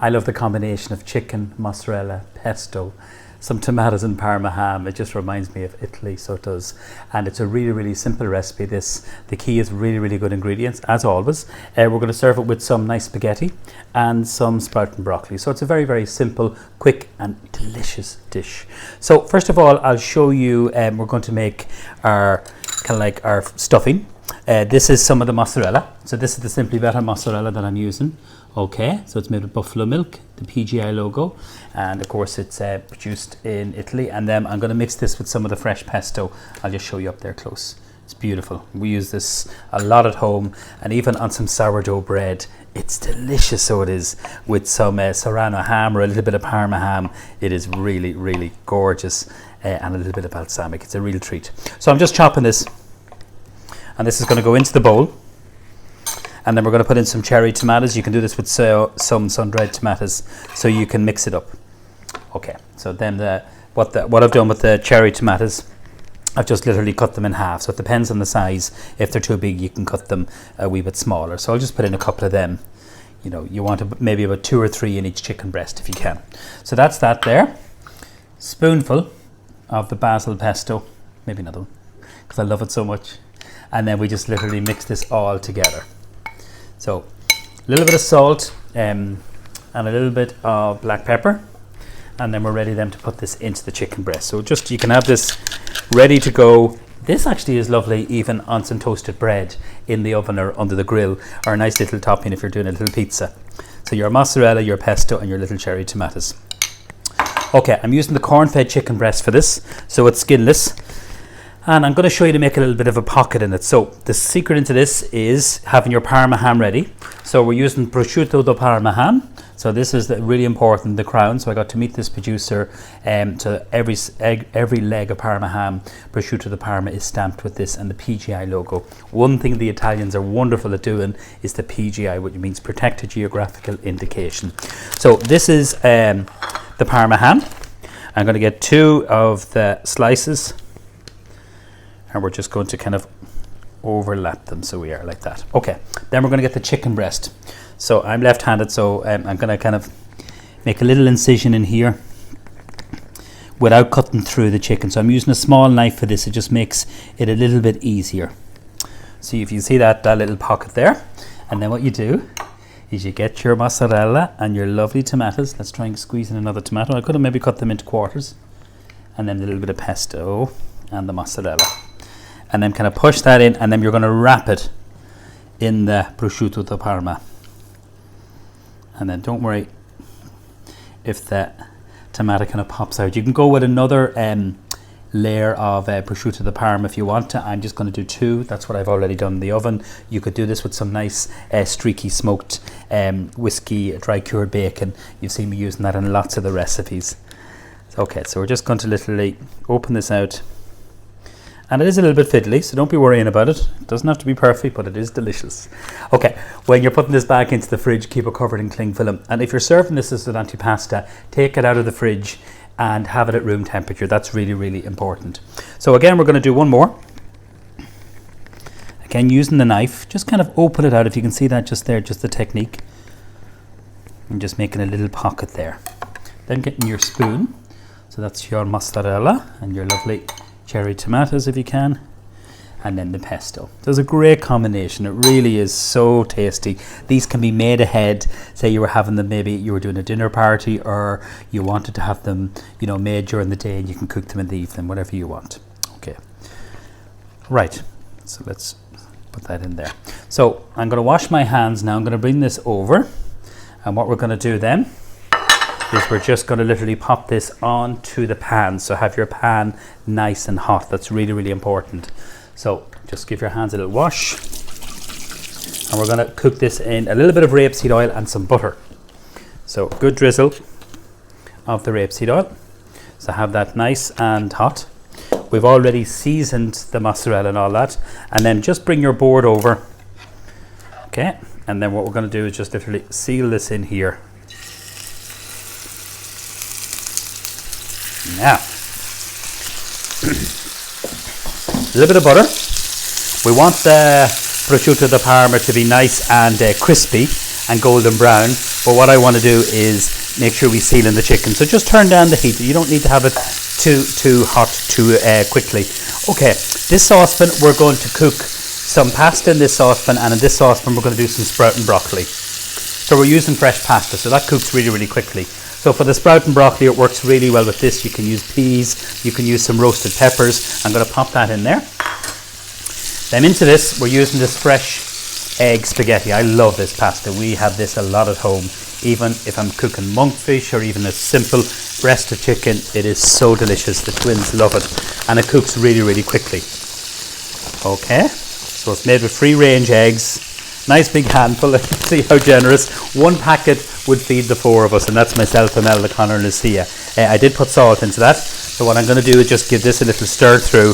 I love the combination of chicken, mozzarella, pesto, some tomatoes and Parma ham. It just reminds me of Italy, so it does. And it's a really, really simple recipe. The key is really, really good ingredients, as always. We're going to serve it with some nice spaghetti and some sprouted broccoli. So it's a very, very simple, quick and delicious dish. So first of all, I'll show you, we're going to make our our stuffing. This is some of the mozzarella. So this is the Simply Better mozzarella that I'm using. Okay, so it's made with buffalo milk, the PGI logo, and of course it's produced in Italy. And then I'm going to mix this with some of the fresh pesto. I'll just show you up there close. It's beautiful. We use this a lot at home, and even on some sourdough bread. It's delicious, so it is, with some serrano ham or a little bit of Parma ham. It is really, really gorgeous, and a little bit of balsamic. It's a real treat. So I'm just chopping this, and this is going to go into the bowl. And then we're going to put in some cherry tomatoes. You can do this with some sun-dried tomatoes, so you can mix it up. Okay, so then what I've done with the cherry tomatoes, I've just literally cut them in half. So it depends on the size. If they're too big, you can cut them a wee bit smaller. So I'll just put in a couple of them. You know, you want maybe about 2 or 3 in each chicken breast if you can. So that's that there. Spoonful of the basil pesto, maybe another one, because I love it so much. And then we just literally mix this all together. So a little bit of salt and a little bit of black pepper, and then we're ready then to put this into the chicken breast. So just, you can have this ready to go. This actually is lovely even on some toasted bread in the oven or under the grill, or a nice little topping if you're doing a little pizza. So your mozzarella, your pesto, and your little cherry tomatoes. Okay, I'm using the corn-fed chicken breast for this, so it's skinless. And I'm going to show you to make a little bit of a pocket in it. So the secret into this is having your Parma ham ready. So we're using prosciutto di Parma ham. So this is really important, the crown. So I got to meet this producer. To every leg of Parma ham, prosciutto di Parma is stamped with this and the PGI logo. One thing the Italians are wonderful at doing is the PGI, which means Protected Geographical Indication. So this is the Parma ham. I'm going to get 2 of the slices, and we're just going to kind of overlap them, so we are like that. Okay, then we're going to get the chicken breast. So I'm left-handed, so I'm going to kind of make a little incision in here without cutting through the chicken. So I'm using a small knife for this. It just makes it a little bit easier. So if you see that little pocket there, and then what you do is you get your mozzarella and your lovely tomatoes. Let's try and squeeze in another tomato. I could have maybe cut them into quarters, and then a little bit of pesto and the mozzarella. And then kind of push that in, and then you're going to wrap it in the prosciutto di Parma. And then don't worry if the tomato kind of pops out. You can go with another layer of prosciutto di Parma if you want to. I'm just going to do 2. That's what I've already done in the oven. You could do this with some nice streaky smoked whiskey dry cured bacon. You've seen me using that in lots of the recipes. Okay, so we're just going to literally open this out. And it is a little bit fiddly, so don't be worrying about it. It doesn't have to be perfect, but it is delicious. Okay, when you're putting this back into the fridge, keep it covered in cling film. And if you're serving this as an antipasta, take it out of the fridge and have it at room temperature. That's really, really important. So again, we're going to do one more. Again, using the knife, just kind of open it out. If you can see that just there, just the technique. And just making a little pocket there. Then getting your spoon. So that's your mozzarella and your lovely cherry tomatoes if you can, and then the pesto. There's a great combination. It really is so tasty. These can be made ahead. Say you were having them, maybe you were doing a dinner party, or you wanted to have them, you know, made during the day, and you can cook them in the evening, whatever you want. Okay, right, so let's put that in there. So I'm going to wash my hands now. I'm going to bring this over, and what we're going to do then is we're just going to literally pop this onto the pan. So have your pan nice and hot. That's really, really important. So just give your hands a little wash, and we're going to cook this in a little bit of rapeseed oil and some butter. So good drizzle of the rapeseed oil. So have that nice and hot. We've already seasoned the mozzarella and all that, and then just bring your board over. Okay, and then what we're going to do is just literally seal this in here. Now, a little bit of butter. We want the prosciutto di Parma to be nice and crispy, and golden brown. But what I want to do is make sure we seal in the chicken. So just turn down the heat. You don't need to have it too hot too quickly. Okay, this saucepan, we're going to cook some pasta in this saucepan, and in this saucepan we're going to do some sprout and broccoli. So we're using fresh pasta, so that cooks really, really quickly. So for the sprout and broccoli, it works really well with this. You can use peas, you can use some roasted peppers. I'm going to pop that in there. Then into this, we're using this fresh egg spaghetti. I love this pasta. We have this a lot at home. Even if I'm cooking monkfish or even a simple breast of chicken, it is so delicious. The twins love it, and it cooks really, really quickly. Okay, so it's made with free-range eggs. Nice big handful. See how generous. One packet would feed the four of us, and that's myself, Imelda, Connor and Lucia. I did put salt into that, so what I'm going to do is just give this a little stir through,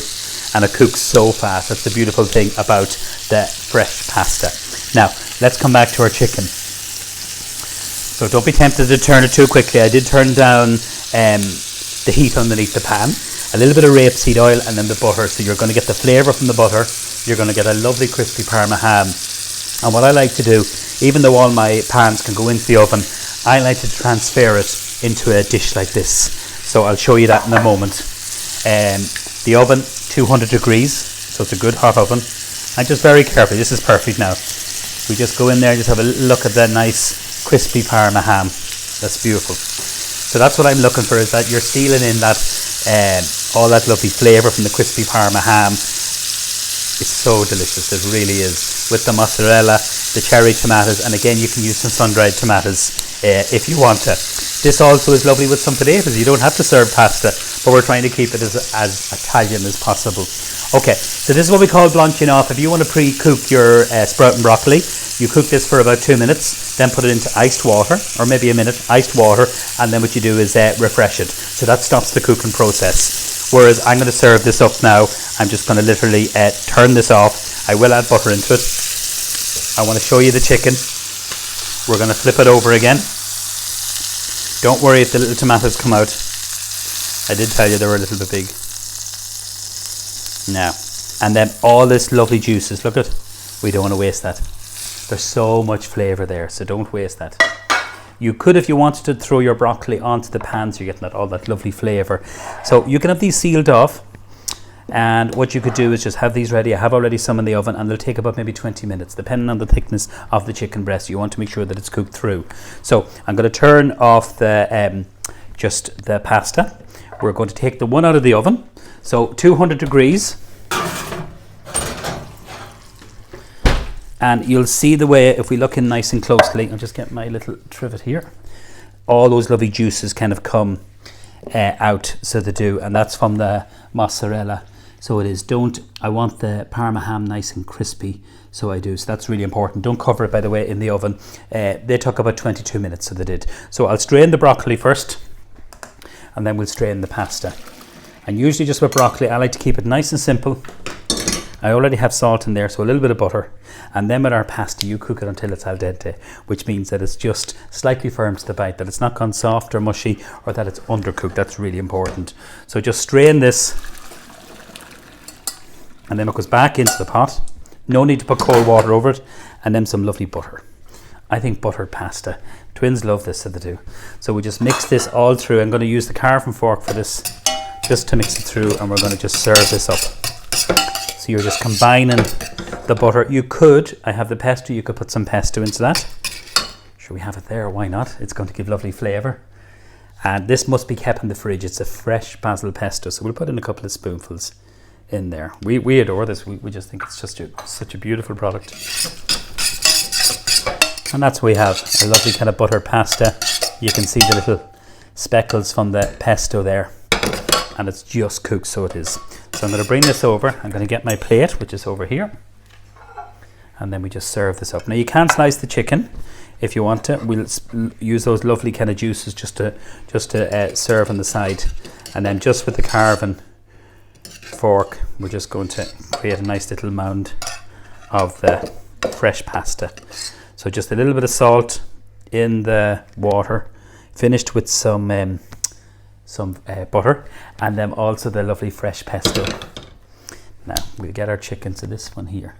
and it cooks so fast. That's the beautiful thing about the fresh pasta. Now let's come back to our chicken. So don't be tempted to turn it too quickly. I did turn down the heat underneath the pan. A little bit of rapeseed oil and then the butter. So you're going to get the flavour from the butter. You're going to get a lovely crispy Parma ham. And what I like to do, even though all my pans can go into the oven, I like to transfer it into a dish like this. So I'll show you that in a moment. The oven, 200 degrees. So it's a good hot oven. And just very carefully, this is perfect now. We just go in there and just have a little look at that nice crispy Parma ham. That's beautiful. So that's what I'm looking for, is that you're sealing in that all that lovely flavour from the crispy Parma ham. It's so delicious, it really is, with the mozzarella, the cherry tomatoes, and again you can use some sun-dried tomatoes if you want to. This also is lovely with some potatoes. You don't have to serve pasta, but we're trying to keep it as Italian as possible. Okay, so this is what we call blanching off. If you want to pre-cook your sprout and broccoli, you cook this for about 2 minutes, then put it into iced water, or maybe a minute, iced water, and then what you do is refresh it. So that stops the cooking process. Whereas I'm going to serve this up now. I'm just going to literally turn this off. I will add butter into it. I want to show you the chicken. We're going to flip it over again. Don't worry if the little tomatoes come out. I did tell you they were a little bit big. Now, and then all this lovely juices. Look at, we don't want to waste that. There's so much flavour there, so don't waste that. You could, if you wanted to, throw your broccoli onto the pan so you're getting all that lovely flavour. So you can have these sealed off, and what you could do is just have these ready. I have already some in the oven, and they'll take about maybe 20 minutes, depending on the thickness of the chicken breast. You want to make sure that it's cooked through. So I'm going to turn off the just the pasta. We're going to take the one out of the oven. So 200 degrees. And you'll see the way, if we look in nice and closely, I'll just get my little trivet here. All those lovely juices kind of come out, so they do, and that's from the mozzarella. So it is, I want the Parma ham nice and crispy, so I do. So that's really important. Don't cover it, by the way, in the oven. They took about 22 minutes, so they did. So I'll strain the broccoli first, and then we'll strain the pasta. And usually just with broccoli, I like to keep it nice and simple. I already have salt in there, so a little bit of butter. And then with our pasta, you cook it until it's al dente, which means that it's just slightly firm to the bite, that it's not gone soft or mushy, or that it's undercooked. That's really important. So just strain this, and then it goes back into the pot. No need to put cold water over it, and then some lovely butter. I think buttered pasta. Twins love this, so they do. So we just mix this all through. I'm going to use the carving fork for this, just to mix it through, and we're going to just serve this up. So you're just combining the butter. You could, I have the pesto, you could put some pesto into that. Sure, we have it there, why not? It's going to give lovely flavour. And this must be kept in the fridge. It's a fresh basil pesto, so we'll put in a couple of spoonfuls in there. We adore this. We just think it's just such a beautiful product. And that's what we have, a lovely kind of buttered pasta. You can see the little speckles from the pesto there. And it's just cooked, so it is. So I'm going to bring this over. I'm going to get my plate, which is over here, and then we just serve this up. Now you can slice the chicken if you want to. We'll use those lovely kind of juices just to serve on the side, and then just with the carving fork, we're just going to create a nice little mound of the fresh pasta. So just a little bit of salt in the water, finished with some butter, and then also the lovely fresh pesto. Now we'll get our chicken to this one here.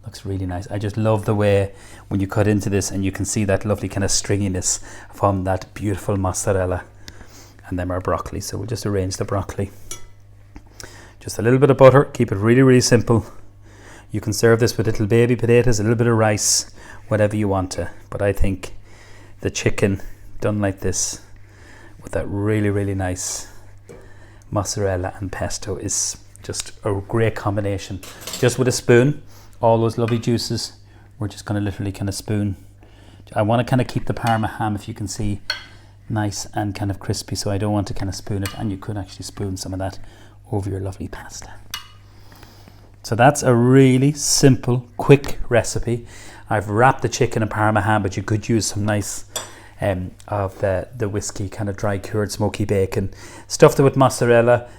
Looks really nice. I just love the way when you cut into this and you can see that lovely kind of stringiness from that beautiful mozzarella. And then our broccoli. So we'll just arrange the broccoli. Just a little bit of butter. Keep it really, really simple. You can serve this with little baby potatoes, a little bit of rice, whatever you want to. But I think the chicken done like this with that really, really nice mozzarella and pesto is just a great combination. Just with a spoon, all those lovely juices, we're just going to literally kind of spoon. I want to kind of keep the Parma ham, if you can see, nice and kind of crispy, so I don't want to kind of spoon it, and you could actually spoon some of that over your lovely pasta. So that's a really simple, quick recipe. I've wrapped the chicken in Parma ham, but you could use some nice of the whiskey, kind of dry cured smoky bacon. Stuffed it with mozzarella,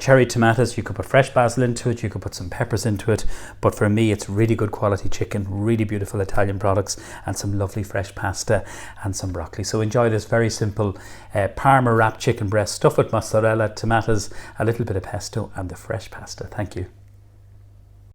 cherry tomatoes. You could put fresh basil into it, you could put some peppers into it, but for me it's really good quality chicken, really beautiful Italian products, and some lovely fresh pasta and some broccoli. So enjoy this very simple Parma wrapped chicken breast stuffed with mozzarella, tomatoes, a little bit of pesto and the fresh pasta. Thank you.